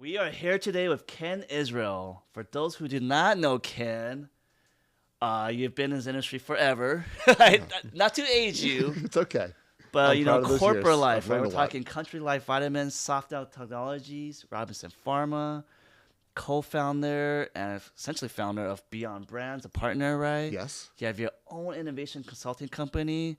We are here today with Kenn Israel. For those who do not know Kenn, you've been in this industry forever. Not to age you, It's okay. but I'm proud of those corporate years. life. I've Right? learned We're a lot. talking Country Life Vitamins, Soft Out Technologies, Robinson Pharma, co-founder and essentially founder of Beyond Brands, a partner, right? Yes. You have your own innovation consulting company.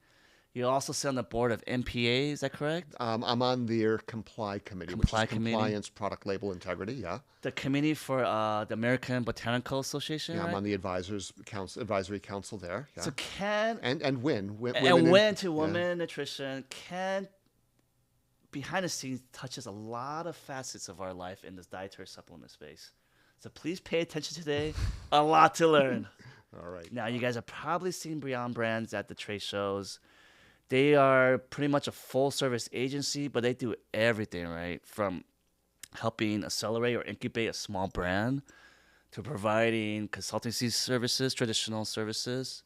You also sit on the board of MPA. Is that correct? I'm on their Comply Committee, Comply which is Committee. Compliance Product Label Integrity. Yeah. The committee for the American Botanical Association. Yeah, right? I'm on the advisory council there. Yeah. So Kenn and win. and went to women nutrition. Kenn behind the scenes touches a lot of facets of our life in this dietary supplement space. So please pay attention today. A lot to learn. All right. Now you guys have probably seen Beyond Brands at the trade shows. They are pretty much a full service agency, but they do everything, right? From helping accelerate or incubate a small brand to providing consultancy services, traditional services.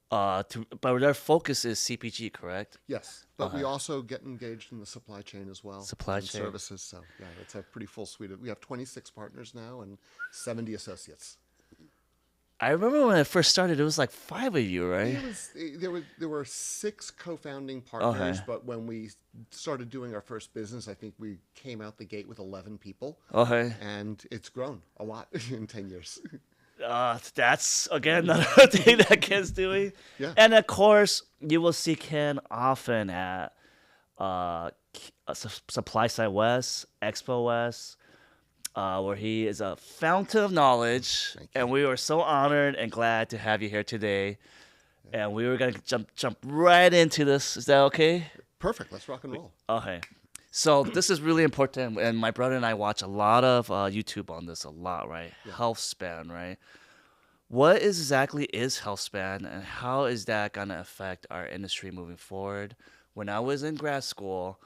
But their focus is CPG, correct? Yes, but we also get engaged in the supply chain as well. Supply and chain. services. So yeah, it's a pretty full suite. We have 26 partners now and 70 associates. I remember when it first started, it was like 5 of you, right? There were 6 co-founding partners, Okay. but when we started doing our first business, I think we came out the gate with 11 people, Okay. and it's grown a lot in 10 years. That's, again, another thing that Ken's doing. Yeah. And, of course, you will see Kenn often at Supply Side West, Expo West, where he is a fountain of knowledge. And we were so honored and glad to have you here today. And we were going to jump right into this. Is that okay? Perfect. Let's rock and roll. Okay. So this is really important, and my brother and I watch a lot of YouTube on this, right? Yeah. Health span, right? What exactly is health span, and how is that going to affect our industry moving forward? When I was in grad school,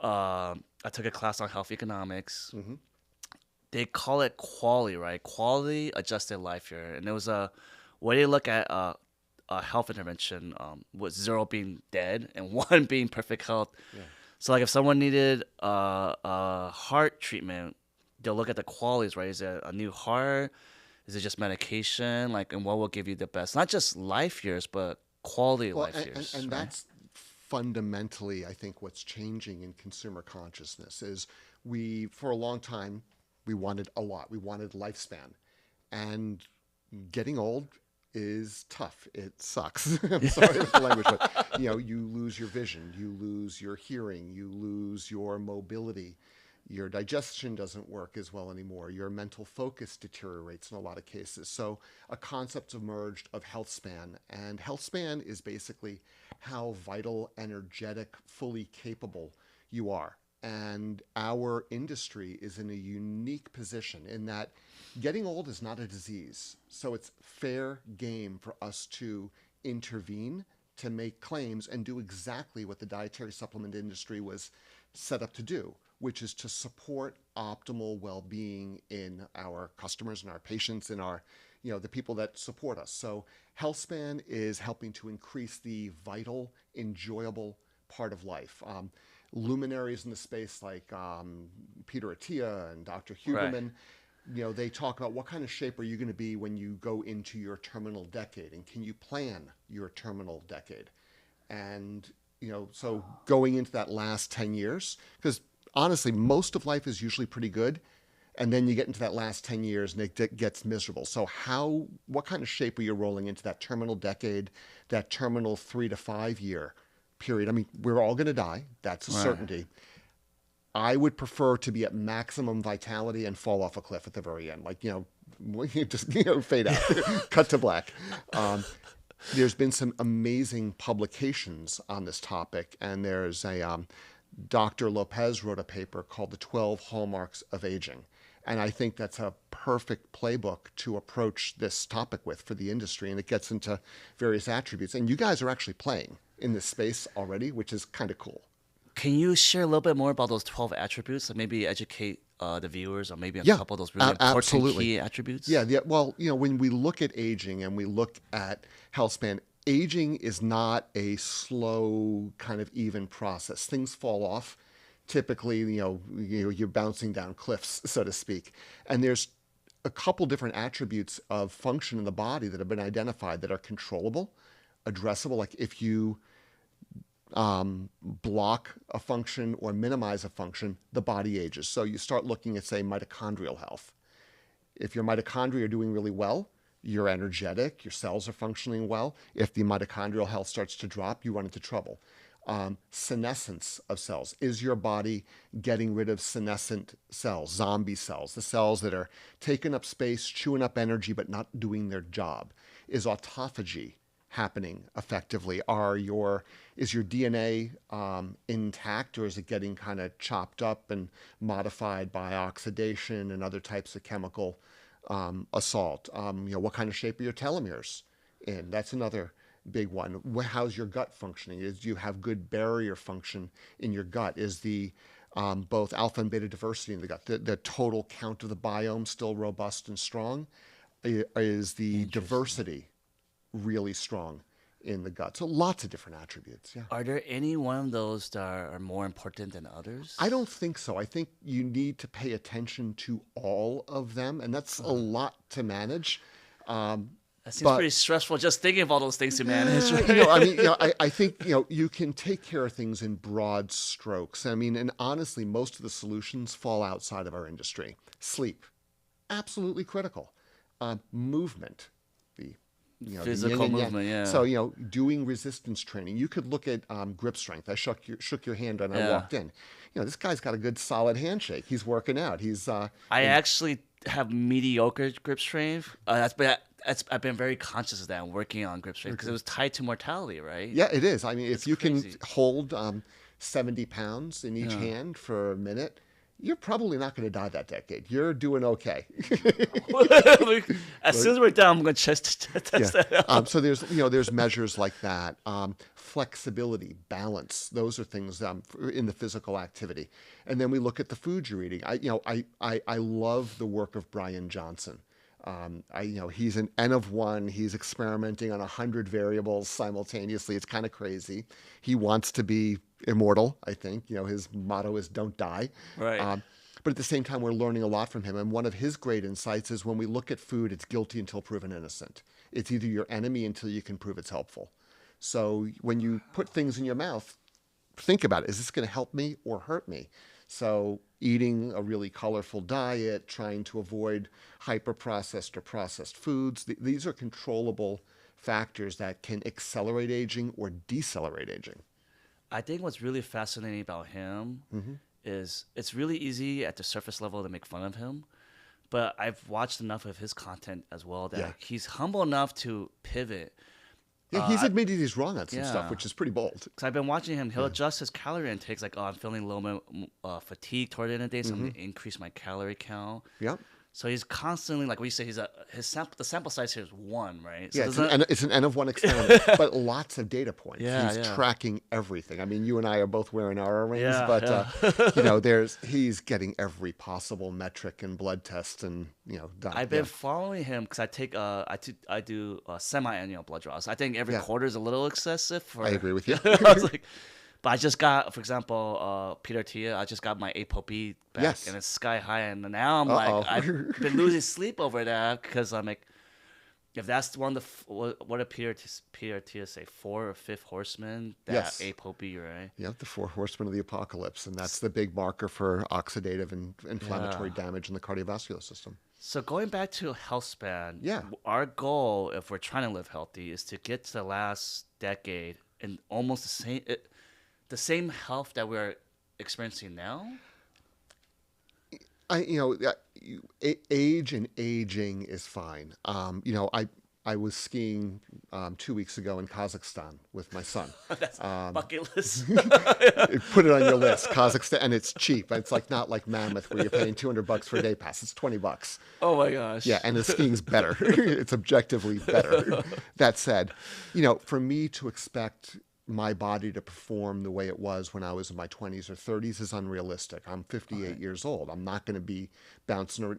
I took a class on health economics. Mm-hmm. They call it quality, right? Quality adjusted life year, and it was a way to look at a health intervention with 0 being dead and 1 being perfect health. Yeah. So, like, if someone needed a heart treatment, they'll look at the qualities, right? Is it a new heart? Is it just medication? Like, and what will give you the best? Not just life years, but quality life years. And right? that's fundamentally, I think, what's changing in consumer consciousness is for a long time, we wanted a lot. We wanted lifespan. And getting old is tough. It sucks. I'm sorry with the language, but you lose your vision, you lose your hearing, you lose your mobility, your digestion doesn't work as well anymore, your mental focus deteriorates in a lot of cases. So a concept emerged of health span, and health span is basically how vital, energetic, fully capable you are. And our industry is in a unique position in that getting old is not a disease. So it's fair game for us to intervene, to make claims, and do exactly what the dietary supplement industry was set up to do, which is to support optimal well-being in our customers and our patients and our, the people that support us. So HealthSpan is helping to increase the vital, enjoyable part of life. Luminaries in the space like Peter Attia and Dr. Huberman, they talk about what kind of shape are you going to be when you go into your terminal decade, and can you plan your terminal decade? And, so going into that last 10 years, because honestly, most of life is usually pretty good. And then you get into that last 10 years and it gets miserable. So what kind of shape are you rolling into that terminal decade, that terminal 3 to 5 year period? I mean, we're all going to die. That's a certainty. I would prefer to be at maximum vitality and fall off a cliff at the very end. Like, just, fade out, cut to black. There's been some amazing publications on this topic. And there's Dr. Lopez wrote a paper called The 12 Hallmarks of Aging. And I think that's a perfect playbook to approach this topic with for the industry. And it gets into various attributes. And you guys are actually playing in this space already, which is kind of cool. Can you share a little bit more about those 12 attributes and maybe educate the viewers on maybe a couple of those really important key attributes? Yeah. Well, when we look at aging and we look at health span, aging is not a slow kind of even process. Things fall off typically, you're bouncing down cliffs, so to speak. And there's a couple different attributes of function in the body that have been identified that are controllable, addressable. Like if you block a function or minimize a function, the body ages. So you start looking at, say, mitochondrial health. If your mitochondria are doing really well, you're energetic, your cells are functioning well. If the mitochondrial health starts to drop, you run into trouble. Senescence of cells. Is your body getting rid of senescent cells, zombie cells, the cells that are taking up space, chewing up energy, but not doing their job? Is autophagy happening effectively? Is your DNA intact, or is it getting kind of chopped up and modified by oxidation and other types of chemical assault? What kind of shape are your telomeres in? That's another big one. How's your gut functioning? Do you have good barrier function in your gut? Is the both alpha and beta diversity in the gut, the total count of the biome still robust and strong? Is the diversity really strong in the gut? So lots of different attributes. Yeah. Are there any one of those that are more important than others? I don't think so. I think you need to pay attention to all of them, and that's a lot to manage. That seems pretty stressful just thinking of all those things to manage. Right? I think you can take care of things in broad strokes. I mean, and honestly, most of the solutions fall outside of our industry. Sleep, absolutely critical. Movement, the physical movement, yeah. So doing resistance training. You could look at grip strength. I shook your hand when I walked in. This guy's got a good solid handshake. He's working out. I actually have mediocre grip strength. I've been very conscious of that and working on grip strength because it was tied to mortality, right? Yeah, it is. I mean, if you can hold 70 pounds in each hand for a minute, you're probably not going to die that decade. You're doing okay. As soon as we're done, I'm going to test that out. So there's measures like that. Flexibility, balance. Those are things in the physical activity. And then we look at the food you're eating. I love the work of Brian Johnson. He's an N of one. He's experimenting on 100 variables simultaneously. It's kind of crazy. He wants to be immortal, I think. His motto is "Don't die." Right. But at the same time, we're learning a lot from him. And one of his great insights is when we look at food, it's guilty until proven innocent. It's either your enemy until you can prove it's helpful. So when you put things in your mouth, think about it. Is this going to help me or hurt me? So eating a really colorful diet, trying to avoid hyper-processed or processed foods, these are controllable factors that can accelerate aging or decelerate aging. I think what's really fascinating about him is it's really easy at the surface level to make fun of him, but I've watched enough of his content as well that he's humble enough to pivot. Yeah, he's admitted he's wrong on some stuff, which is pretty bold. Because I've been watching him. He'll adjust his calorie intakes. Like, I'm feeling a little bit fatigued toward the end of the day, so I'm going to increase my calorie count. Yeah. So he's constantly, like we say, the sample size here is 1, right? So it's an N of 1 experiment, but lots of data points. Yeah, he's tracking everything. I mean, you and I are both wearing our rings, but he's getting every possible metric and blood test and done. I've been following him because I do semi-annual blood draws. I think every quarter is a little excessive. I agree with you. I was like. But I just got, for example, Peter Tia. I just got my ApoB back, and it's sky high. And now I'm like, I've been losing sleep over that because I'm like, if that's one of the what did Peter Tia say, 4 or 5th horseman? That ApoB, right? Yeah, the 4 horsemen of the apocalypse, and that's the big marker for oxidative and inflammatory damage in the cardiovascular system. So going back to health span, our goal, if we're trying to live healthy, is to get to the last decade and almost the same health that we're experiencing now? Age and aging is fine. I was skiing 2 weeks ago in Kazakhstan with my son. That's bucket list. Put it on your list, Kazakhstan, and it's cheap. It's not like Mammoth where you're paying $200 for a day pass. It's $20. Oh my gosh. Yeah, and the skiing's better. It's objectively better. That said, for me to expect my body to perform the way it was when I was in my 20s or 30s is unrealistic. I'm 58 years old. I'm not going to be bouncing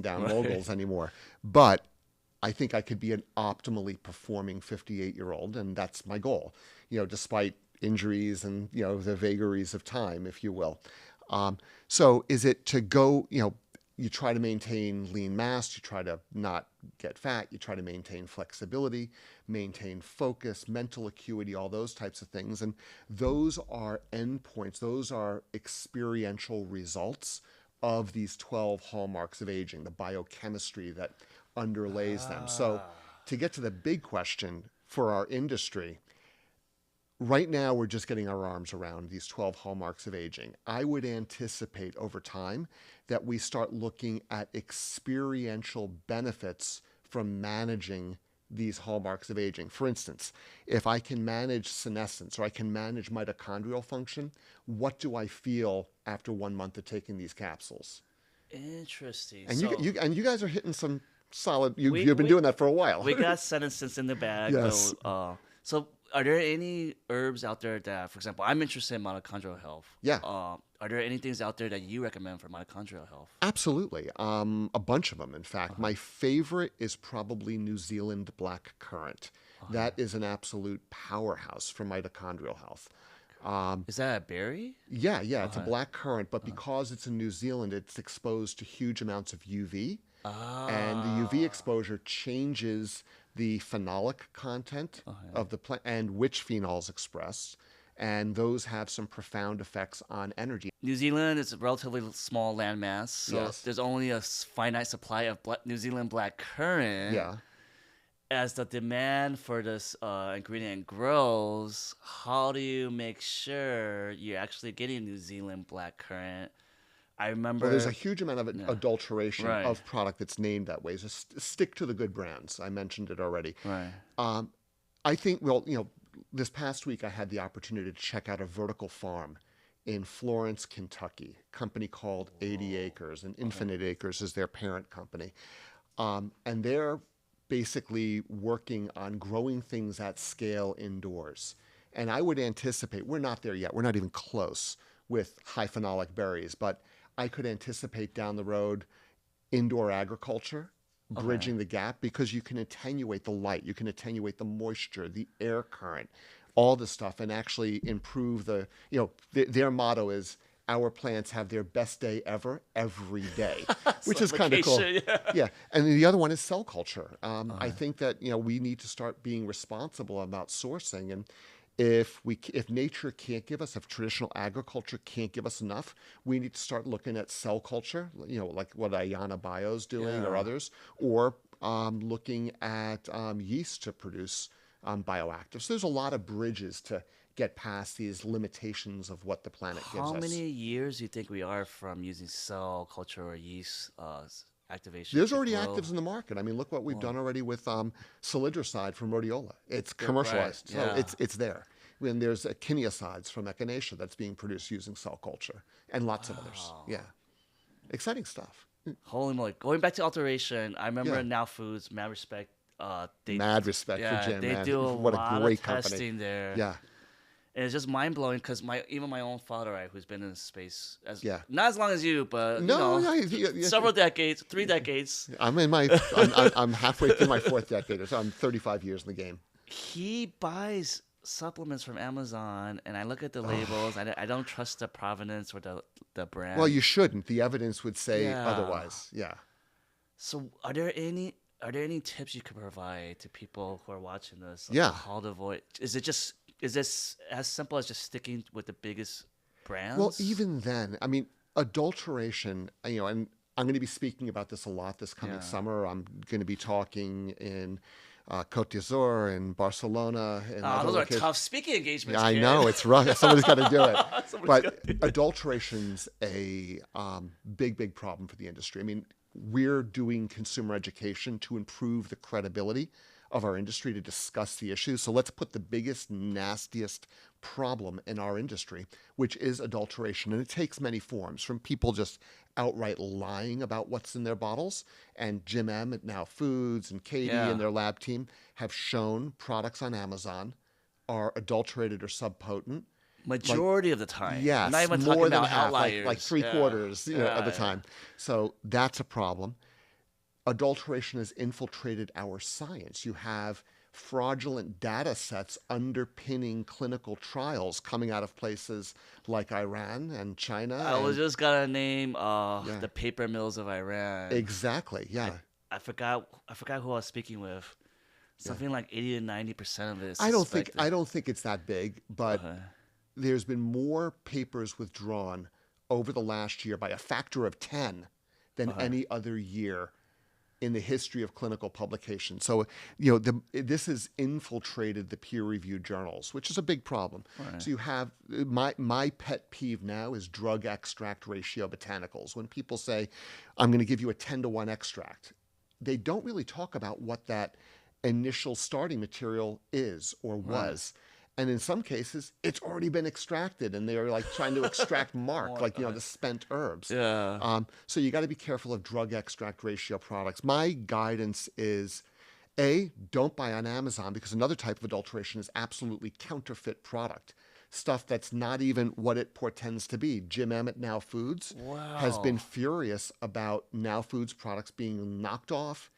down moguls anymore. But I think I could be an optimally performing 58-year-old, and that's my goal. Despite injuries and the vagaries of time, if you will. So is it to go, you try to maintain lean mass, you try to not get fat, you try to maintain flexibility, maintain focus, mental acuity, all those types of things. And those are endpoints, those are experiential results of these 12 hallmarks of aging, the biochemistry that underlays them. So to get to the big question for our industry, right now, we're just getting our arms around these 12 hallmarks of aging. I would anticipate over time that we start looking at experiential benefits from managing these hallmarks of aging. For instance, if I can manage senescence or I can manage mitochondrial function, what do I feel after 1 month of taking these capsules? Interesting. And So you guys are hitting some solid. You've we been doing that for a while. we got senescence in the bag. Yes. So are there any herbs out there that, for example, I'm interested in mitochondrial health. Yeah. Are there any things out there that you recommend for mitochondrial health? Absolutely. A bunch of them, in fact. My favorite is probably New Zealand black currant. That is an absolute powerhouse for mitochondrial health. Is that a berry? Yeah, it's a black currant, but because it's in New Zealand, it's exposed to huge amounts of UV. And the UV exposure changes the phenolic content of the plant and which phenols express. And those have some profound effects on energy. New Zealand is a relatively small landmass, so Yes. there's only a finite supply of New Zealand black currant. Yeah. As the demand for this ingredient grows, how do you make sure you're actually getting New Zealand black currant? I remember Well, there's a huge amount of adulteration Right. of product that's named that way. So stick to the good brands. I mentioned it already. right. I think, this past week I had the opportunity to check out a vertical farm in Florence, Kentucky, a company called 80 Acres, and Infinite Acres is their parent company. And they're basically working on growing things at scale indoors. And I would anticipate, we're not there yet, we're not even close with high phenolic berries, but I could anticipate down the road indoor agriculture, bridging the gap, because you can attenuate the light, you can attenuate the moisture, the air current, all this stuff, and actually improve their motto is, our plants have their best day ever, every day, which is kind of cool. Yeah. And the other one is cell culture. I think that, we need to start being responsible about sourcing. And if nature can't give us, if traditional agriculture can't give us enough, we need to start looking at cell culture, like what Ayana Bio's doing or others, or looking at yeast to produce bioactives. So there's a lot of bridges to get past these limitations of what the planet gives us. How many years do you think we are from using cell culture or yeast activation? There's already actives in the market. I mean, look what we've done already with salidroside from rhodiola. It's commercialized, Right. so it's there. And there's kinesides from echinacea that's being produced using cell culture, and lots of others. Yeah, exciting stuff. Holy moly! Going back to alteration, I remember Yeah. Now Foods, mad respect. Mad respect for Jim. They man. do a What lot a great of company. testing there. Yeah. And it's just mind blowing because even my own father, right, who's been in this space not as long as you, but several decades, 3 decades. I'm halfway through my 4th decade, so I'm 35 years in the game. He buys supplements from Amazon, and I look at the labels. I don't trust the provenance or the brand. Well, you shouldn't. The evidence would say otherwise. Yeah. So are there any tips you could provide to people who are watching this? Yeah. How to avoid? Is this as simple as just sticking with the biggest brands? Well, even then, I mean, adulteration, and I'm going to be speaking about this a lot this coming summer. I'm going to be talking in Côte d'Azur and Barcelona. And those are tough speaking engagements. I know, it's rough. Somebody's got to do it. But adulteration's a big problem for the industry. I mean, we're doing consumer education to improve the credibility of our industry, to discuss the issues. So let's put the biggest, nastiest problem in our industry, which is adulteration. And it takes many forms, from people just outright lying about what's in their bottles. And Jim M. at Now Foods and Katie and their lab team have shown products on Amazon are adulterated or subpotent. Majority of the time. Yes, Not even more talking than about half, outliers. like 3/4 of the time. So that's a problem. Adulteration has infiltrated our science. You have fraudulent data sets underpinning clinical trials coming out of places like Iran and China. I was And just gonna name yeah, the paper mills of Iran. exactly. Yeah. I forgot who I was speaking with. Yeah. Something like 80 to 90% of it is I suspected. don't think it's that big, but Okay. there's been more papers withdrawn over the last year by a factor of 10 than Okay. any other year in the history of clinical publication. So, this has infiltrated the peer-reviewed journals, which is a big problem. Right. So you have my pet peeve now is drug extract ratio botanicals. When people say, "I'm going to give you a 10-to-1 extract," they don't really talk about what that initial starting material is or Right. was. And in some cases, it's already been extracted, and they're like trying to extract mark, More. like the spent herbs. Yeah. So you got to be careful of drug extract ratio products. My guidance is, A, don't buy on Amazon, because another type of adulteration is absolutely counterfeit product. Stuff that's not even what it portends to be. Jim Emmett, Now Foods, has been Wow. furious about Now Foods products being knocked off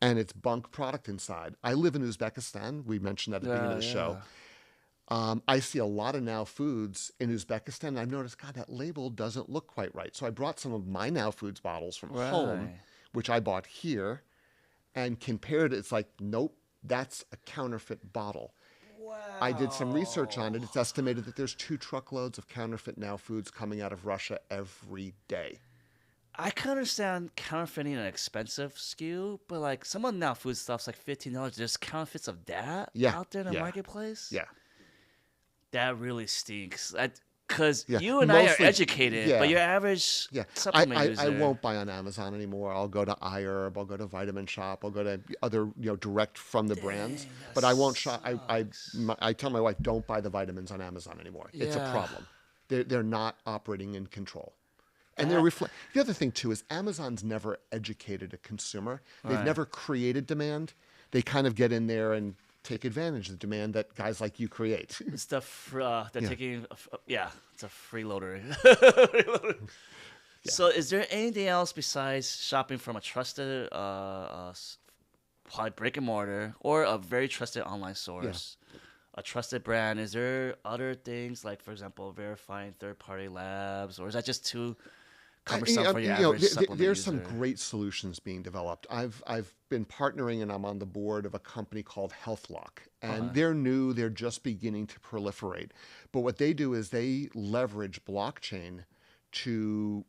and it's bunk product inside. I live in Uzbekistan. We mentioned that at the beginning of Yeah. the Yeah. show. I see a lot of Now Foods in Uzbekistan. And I've noticed, God, that label doesn't look quite right. So I brought some of my Now Foods bottles from home, Right. which I bought here, and compared it. It's like, nope, that's a counterfeit bottle. I did some research on it. Wow. It's estimated that there's 2 truckloads of counterfeit Now Foods coming out of Russia every day. I can understand counterfeiting an expensive SKU, but like some of now food stuff's like $15. There's counterfeits of that Yeah, out there in the yeah, marketplace. yeah, That really stinks. Because yeah. you and I are Mostly, educated, but yeah. your average Yeah, supplement I user. won't buy on Amazon anymore. I'll go to iHerb, I'll go to Vitamin Shop, I'll go to other direct from the brands. Dang, that But I won't shop. sucks. I tell my wife, don't buy the vitamins on Amazon anymore. It's a Yeah. problem. They're not operating in control. And That, the other thing too is Amazon's never educated a consumer. They've right. never created demand. They kind of get in there and take advantage of the demand that guys like you create. It's the they're Yeah. taking. Yeah, it's a freeloader. Freeloader. So, is there anything else besides shopping from a trusted, probably brick and mortar, or a very trusted online source, a trusted brand? Is there other things like, for example, verifying third-party labs, or is that just too cumbersome for your average supplement there's user? some great solutions being developed. I've been partnering and I'm on the board of a company called HealthLock, and they're new. They're just beginning to proliferate. But what they do is they leverage blockchain to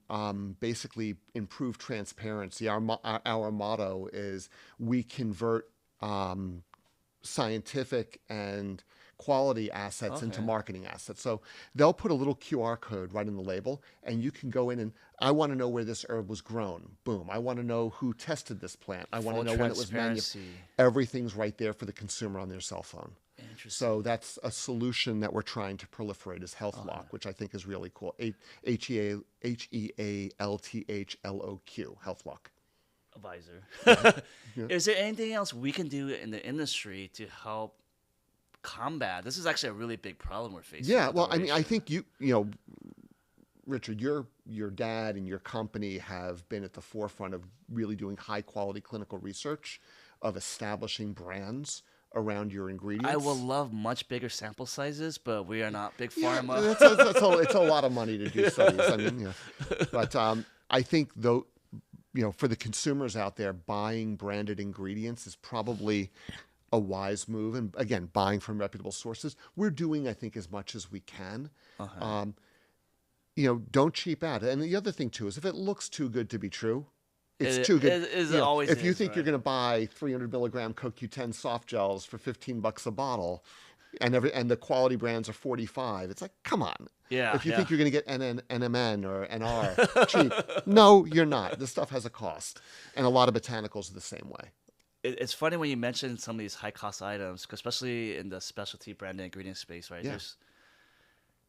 basically improve transparency. Our motto is we convert scientific and quality assets into Okay. marketing assets. So they'll put a little QR code right in the label, and you can go in and I want to know where this herb was grown. Boom. I want to know who tested this plant. I want to Full know when it was manufactured. transparency. Everything's right there for the consumer on their cell phone. Interesting. So that's a solution that we're trying to proliferate is HealthLock, which I think is really cool. HealthLock. Advisor. Yeah. Is there anything else we can do in the industry to help combat? This is actually a really big problem we're facing. Yeah, with well, I mean, I adulteration. think Richard, your dad and your company have been at the forefront of really doing high quality clinical research, of establishing brands around your ingredients. I would love much bigger sample sizes, but we are not big Yeah, pharma. it's a lot of money to do studies. I mean, but I think though, for the consumers out there, buying branded ingredients is probably a wise move. And again, buying from reputable sources. We're doing, I think, as much as we can. Okay. Don't cheap out. And the other thing too is if it looks too good to be true, it's It, too good. it always If you is, think you're right? going to buy 300 milligram CoQ10 soft gels for $15 a bottle, and the quality brands are 45, it's like, come on. Yeah, If you yeah. think you're going to get NMN or NR cheap, no, you're not. This stuff has a cost, and a lot of botanicals are the same way. It's funny when you mention some of these high cost items, 'cause especially in the specialty branded ingredient space, right? Yeah.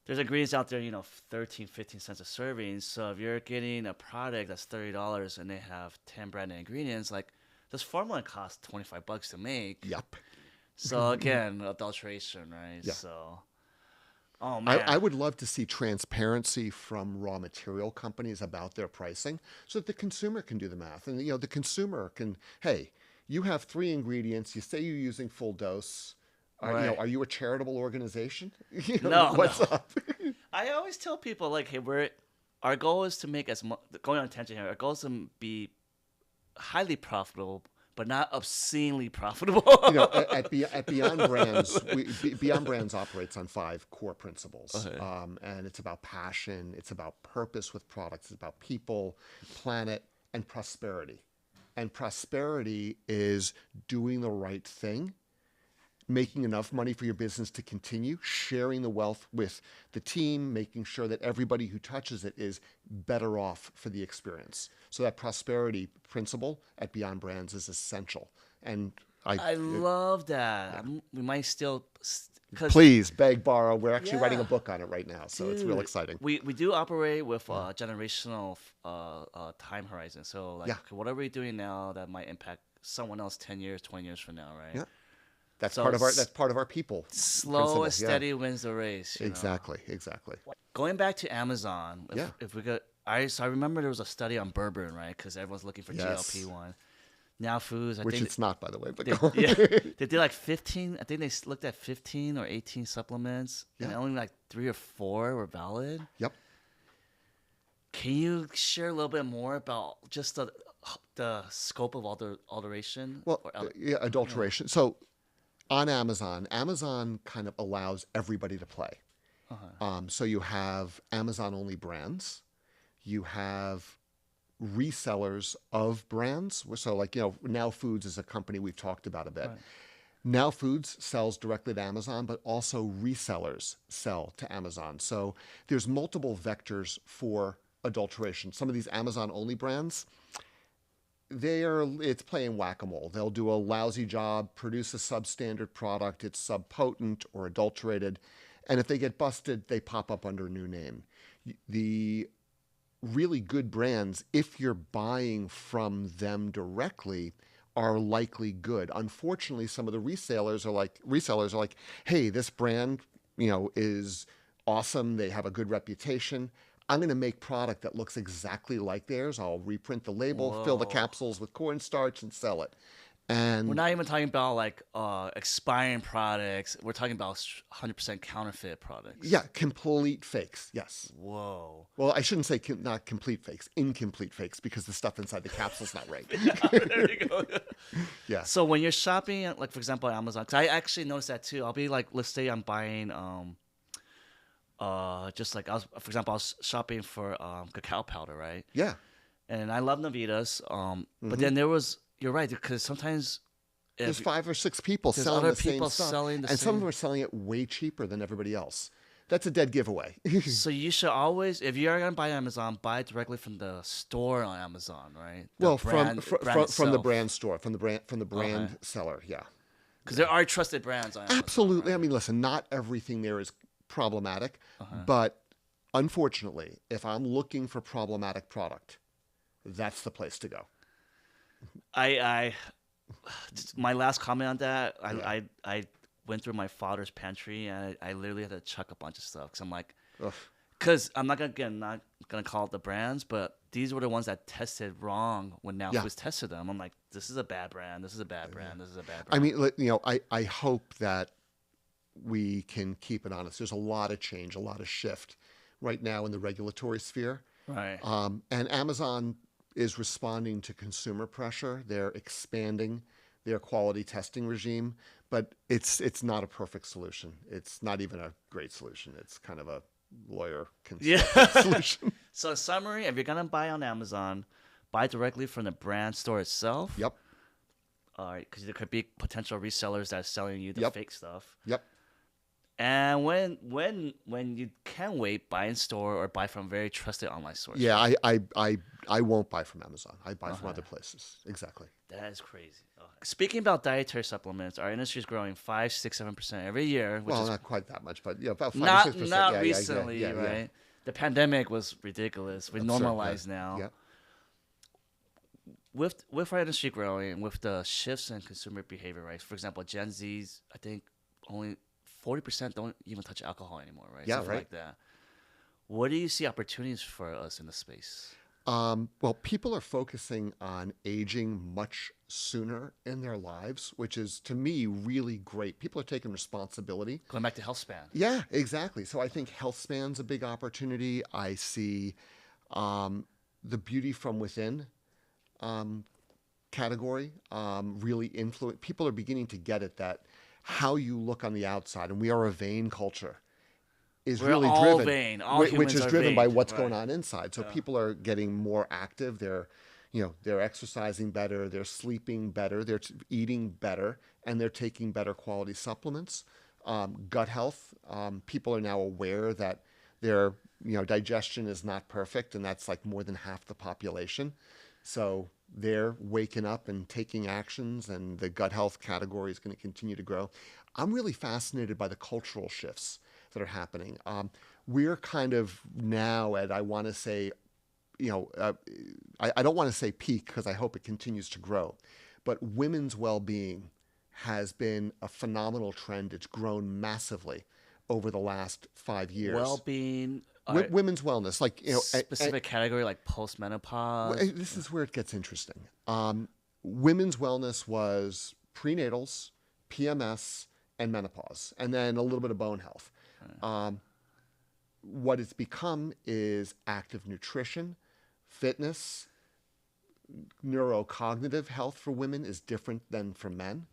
There's ingredients out there, 13, 15 cents a serving. So if you're getting a product that's $30 and they have 10 branded ingredients, like this formula costs $25 to make. Yep. So again, adulteration, right? Yeah. So, oh man, I would love to see transparency from raw material companies about their pricing so that the consumer can do the math. And, the consumer can, hey, you have 3 ingredients. You say you're using full dose. Right. Are you a charitable organization? No, What's no. up? I always tell people like, hey, our goal is to make as much. Going on a tangent here. Our goal is to be highly profitable, but not obscenely profitable. At Beyond Brands, Beyond Brands operates on 5 core principles, Okay. and it's about passion, it's about purpose with products, it's about people, planet, and prosperity. And prosperity is doing the right thing, making enough money for your business to continue, sharing the wealth with the team, making sure that everybody who touches it is better off for the experience. So that prosperity principle at Beyond Brands is essential. And I love that. We might still, because please beg, borrow. We're actually writing a Yeah. book on it right now, so it's real dude, exciting. we do operate with a generational time horizon. So like, Yeah. okay, whatever we're doing now that might impact someone else 10 years, 20 years from now, right? Yeah. That's So that's part of our people. Slow principle, and steady wins the race. You know? Exactly. Going back to Amazon, if we could, so I remember there was a study on bourbon, right? Because everyone's looking for Yes. GLP-1. Now Foods, I Which think it's not, by the way. But they, go on. yeah, they did like 15. I think they looked at 15 or 18 supplements, and Yeah. only like 3 or 4 were valid. Yep. Can you share a little bit more about just the scope of alteration? Well, Or adulteration. So on Amazon kind of allows everybody to play. So you have Amazon-only brands. You have resellers of brands. So like, Now Foods is a company we've talked about a bit. Right. Now Foods sells directly to Amazon, but also resellers sell to Amazon. So there's multiple vectors for adulteration. Some of these Amazon-only brands, it's playing whack-a-mole. They'll do a lousy job, produce a substandard product, it's subpotent or adulterated, and if they get busted, they pop up under a new name. The really good brands, if you're buying from them directly, are likely good. Unfortunately, some of the resellers are like, hey, this brand, is awesome. They have a good reputation. I'm going to make product that looks exactly like theirs. I'll reprint the label, fill the Whoa. capsules with cornstarch, and sell it. we're And not even talking about like expiring products. We're talking about 100% counterfeit products. yeah, complete fakes. Yes. Whoa. Well, I shouldn't say not complete fakes, incomplete fakes, because the stuff inside the capsule's not right. There you go. Yeah. So when you're shopping, like for example, Amazon, because I actually noticed that too. I'll be like, let's say I'm buying, just like for example, I was shopping for cacao powder, right? Yeah. And I love Navitas. But then you're right, because sometimes There's 5 or 6 people there's selling other the same people stuff, selling the and some of same- them are selling it way cheaper than everybody else. That's a dead giveaway. So you should always, if you're gonna buy Amazon, buy directly from the store on Amazon, right? The Well, brand from the itself. brand store, from the brand seller, yeah. Because there are trusted brands on Amazon. Absolutely. right? I mean, listen, not everything there is problematic, but unfortunately, if I'm looking for problematic product, that's the place to go. I my last comment on that, Yeah. I went through my father's pantry and I literally had to chuck a bunch of stuff because I'm like, Ugh. because I'm not gonna call it the brands, but these were the ones that tested wrong when Now Yeah. Foods tested them. I'm like, this is a bad brand. This is a bad brand. This is a bad brand. I mean, I hope that we can keep it honest. There's a lot of change, a lot of shift right now in the regulatory sphere. right. And Amazon is responding to consumer pressure. They're expanding their quality testing regime, but it's not a perfect solution. It's not even a great solution. It's kind of a lawyer Yeah. solution. So in summary, if you're gonna buy on Amazon, buy directly from the brand store itself. Yep. All right, because there could be potential resellers that are selling you the Yep. fake stuff. Yep. And when you can wait, buy in store or buy from very trusted online sources. Yeah, I won't buy from Amazon. I buy from other places. Exactly. That is crazy. Speaking about dietary supplements, our industry is growing 5, 6, 7% every year, which Well, is not quite that much, but yeah, about 5 not or 6%. not Yeah, recently, yeah, yeah, yeah. right? The pandemic was ridiculous. We Absurd, normalized yeah. now. Yeah. With our industry growing, with the shifts in consumer behavior, right? For example, Gen Zs, I think only 40% don't even touch alcohol anymore, right? Yeah, Something right. like that. What do you see opportunities for us in the space? Well, people are focusing on aging much sooner in their lives, which is to me really great. People are taking responsibility. Going back to health span. Yeah, exactly. So I think health span's a big opportunity. I see the beauty from within category really influence. People are beginning to get it that how you look on the outside, and we are a vain culture, is We're really all driven, vain. All which humans is are driven vain. by what's Right. going on inside. So people are getting more active. They're exercising better. They're sleeping better. They're eating better, and they're taking better quality supplements. Gut health. People are now aware that their digestion is not perfect, and that's like more than half the population. So they're waking up and taking actions, and the gut health category is going to continue to grow. I'm really fascinated by the cultural shifts that are happening. We're kind of now at, I want to say, I don't want to say peak because I hope it continues to grow, but women's well-being has been a phenomenal trend. It's grown massively over the last 5 years. Well-being. Women's wellness, like Specific category like postmenopause. this is where it gets interesting. Women's wellness was prenatals, PMS, and menopause, and then a little bit of bone health. What it's become is active nutrition, fitness, neurocognitive health for women is different than for men.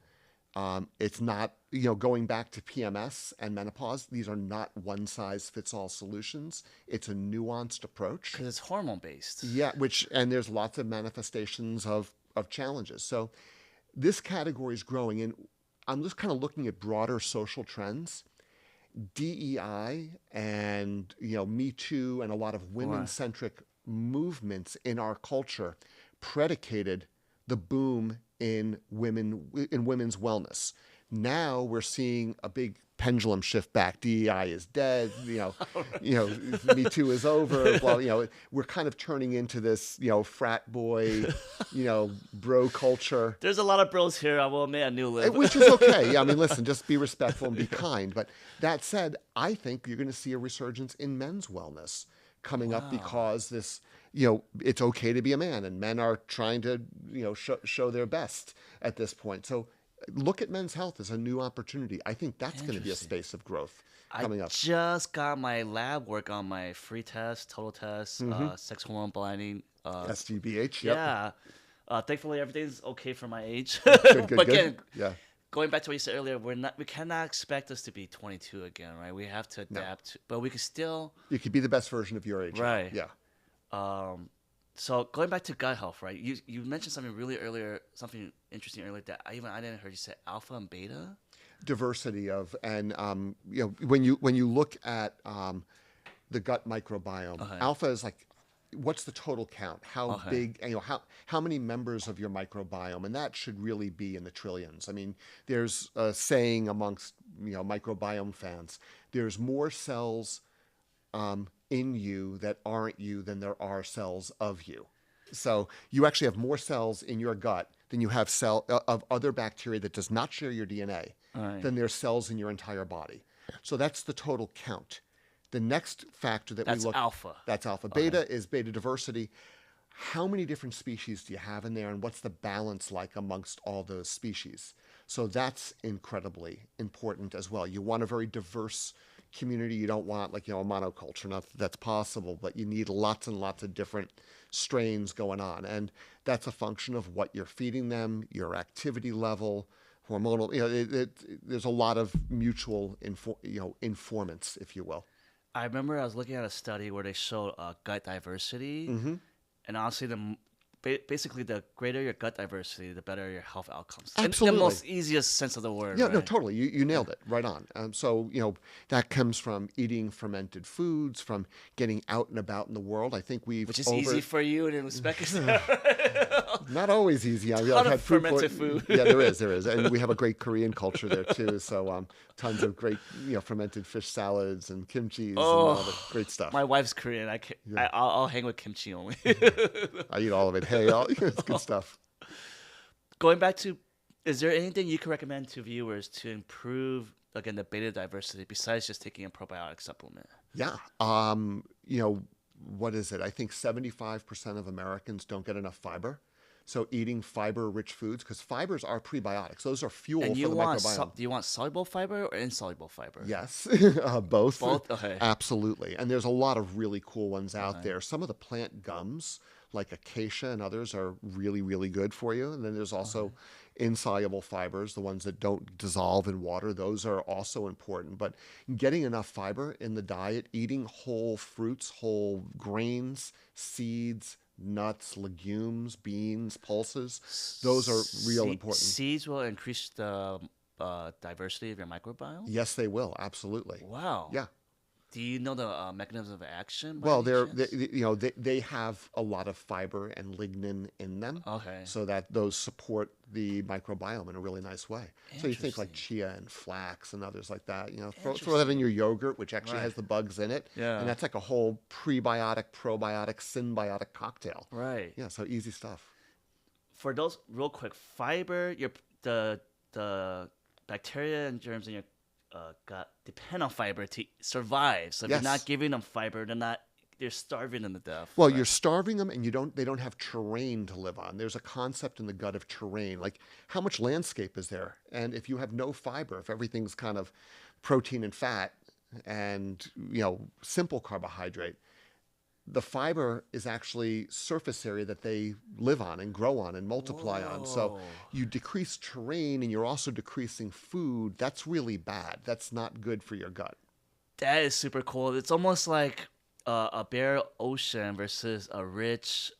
It's not, going back to PMS and menopause, these are not one-size-fits-all solutions. It's a nuanced approach. Because it's hormone-based. Yeah, and there's lots of manifestations of challenges. So this category is growing, and I'm just kind of looking at broader social trends. DEI and Me Too and a lot of women-centric movements in our culture predicated the boom in women's wellness. Now we're seeing a big pendulum shift back. DEI is dead. Me Too is over. Well, we're kind of turning into this frat boy, bro culture. There's a lot of bros here. I will admit, a NuLiv. Which is okay. Yeah, I mean, listen, just be respectful and be kind. But that said, I think you're going to see a resurgence in men's wellness coming up because this, it's okay to be a man, and men are trying to, show their best at this point. So look at men's health as a new opportunity. I think that's going to be a space of growth coming up. I just got my lab work on my free test, total test, sex hormone blinding. STBH, yep. Yeah. Thankfully, everything's okay for my age. Good, But again, yeah. Going back to what you said earlier, we cannot expect us to be 22 again, right? We have to adapt, but we can still. You could be the best version of your age. Right. Yeah. So going back to gut health, right? You mentioned something interesting earlier that I didn't hear you say alpha and beta. Diversity of, and when you look at the gut microbiome, alpha is like, what's the total count? How big? How many members of your microbiome? And that should really be in the trillions. I mean, there's a saying amongst microbiome fans: there's more cells in you that aren't you than there are cells of you. So you actually have more cells in your gut than you have of other bacteria that does not share your DNA. Than there's cells in your entire body. So that's the total count. The next factor that we look at, alpha. That's alpha. Beta is beta diversity. How many different species do you have in there, and what's the balance like amongst all those species? So that's incredibly important as well. You want a very diverse community. You don't want a monoculture. Not that that's possible, but you need lots and lots of different strains going on, and that's a function of what you're feeding them, your activity level, hormonal. There's a lot of mutual informants, if you will. I remember I was looking at a study where they showed gut diversity, and honestly, basically the greater your gut diversity, the better your health outcomes. Absolutely. In the most easiest sense of the word. Yeah, right? no, totally. You nailed it. Right on. So that comes from eating fermented foods, from getting out and about in the world. I think which is easy for you in Uzbekistan. Not always easy. I've had fermented food. Yeah, there is, and we have a great Korean culture there too. So tons of great fermented fish salads and kimchi and all the great stuff. My wife's Korean. I'll hang with kimchi only. I eat all of it. Hey, it's good stuff. Going back to, is there anything you can recommend to viewers to improve, again, the beta diversity besides just taking a probiotic supplement? Yeah. what is it? I think 75% of Americans don't get enough fiber. So eating fiber-rich foods, because fibers are prebiotics. Those are fuel And for the microbiome. do you want soluble fiber or insoluble fiber? Yes, both. Both? Okay. Absolutely. And there's a lot of really cool ones out there. Some of the plant gums, like acacia and others, are really, really good for you. And then there's also insoluble fibers, the ones that don't dissolve in water. Those are also important. But getting enough fiber in the diet, eating whole fruits, whole grains, seeds, nuts, legumes, beans, pulses, those are real important. Seeds will increase the diversity of your microbiome? Yes, they will. Absolutely. Wow. Yeah. Do you know the mechanism of action? Well, they have a lot of fiber and lignin in them, Okay. so that those support the microbiome in a really nice way. So you think like Interesting. chia and flax and others like that. Throw that in your yogurt, which actually has the bugs in it, Yeah. and that's like a whole prebiotic, probiotic, symbiotic cocktail. Right. Yeah, so easy stuff. For those, real quick, fiber, the bacteria and germs in your gut depend on fiber to survive. So if you're not giving them fiber, they're starving them to death. Well, you're starving them, and they don't have terrain to live on. There's a concept in the gut of terrain, like how much landscape is there? And if you have no fiber, if everything's kind of protein and fat and, simple carbohydrate, the fiber is actually surface area that they live on and grow on and multiply on. So Whoa. you decrease terrain and you're also decreasing food. That's really bad. That's not good for your gut. That is super cool. It's almost like a bare ocean versus a rich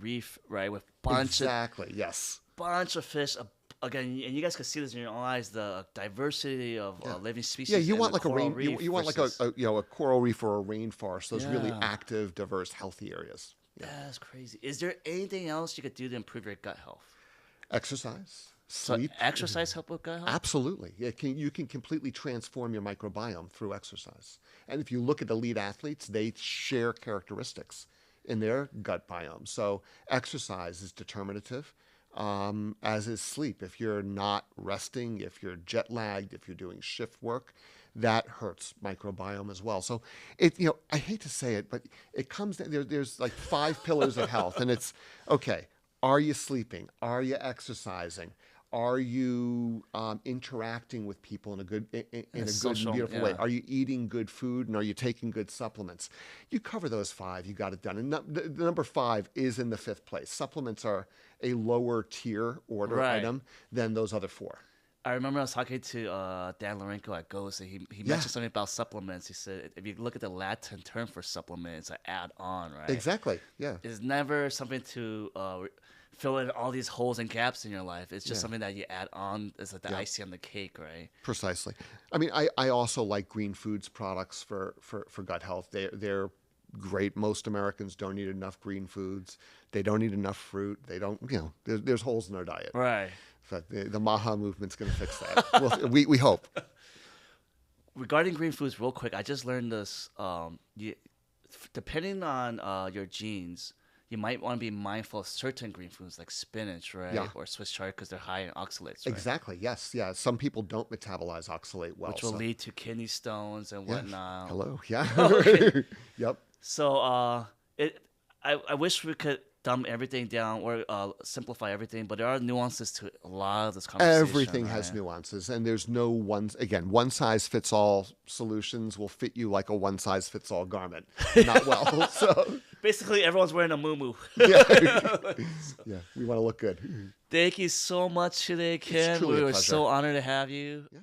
reef, right? With Exactly. Yes. bunch of fish. Again, and you guys can see this in your own eyes, the diversity of living species. Yeah, you in want the like a coral rain. reef You want versus- like a coral reef or a rainforest. Those really Yeah. active, diverse, healthy areas. That's crazy. Is there anything else you could do to improve your gut health? Exercise, So sleep. exercise help with gut health? Absolutely. You can completely transform your microbiome through exercise. And if you look at elite athletes, they share characteristics in their gut biome. So exercise is determinative, as is sleep. If you're not resting, if you're jet lagged, if you're doing shift work, that hurts microbiome as well. So I hate to say it, but it comes there's like 5 pillars of health, and it's okay. Are you sleeping? Are you exercising? Are you interacting with people in a good and beautiful way? Are you eating good food, and are you taking good supplements? You cover those 5, you got it done. And the number 5 is in the 5th place. Supplements are a lower tier order item than those other 4. I remember I was talking to Dan Lorenko at Ghost, and he mentioned something about supplements. He said if you look at the Latin term for supplement, it's an add-on, right? Exactly, yeah. It's never something to fill in all these holes and gaps in your life. It's just something that you add on as like the icing on the cake, right? Precisely. I mean, I also like green foods products for gut health. They're great. Most Americans don't eat enough green foods. They don't eat enough fruit. They don't, there's holes in our diet. Right. But the Maha movement's going to fix that. we hope. Regarding green foods, real quick, I just learned this. Depending on your genes, you might want to be mindful of certain green foods like spinach, right? Yeah. Or Swiss chard because they're high in oxalates, right? Exactly. Yes. Yeah. Some people don't metabolize oxalate well. Which will lead to kidney stones and whatnot. Hello. Yeah. Okay. Yep. So I wish we could dumb everything down or simplify everything, but there are nuances to a lot of this conversation. Everything has nuances, and there's no one size fits all solutions will fit you like a one size fits all garment. Not well. So basically, everyone's wearing a muumuu. yeah, we want to look good. Thank you so much today, Ken. truly We a were pleasure. so honored to have you. Yeah.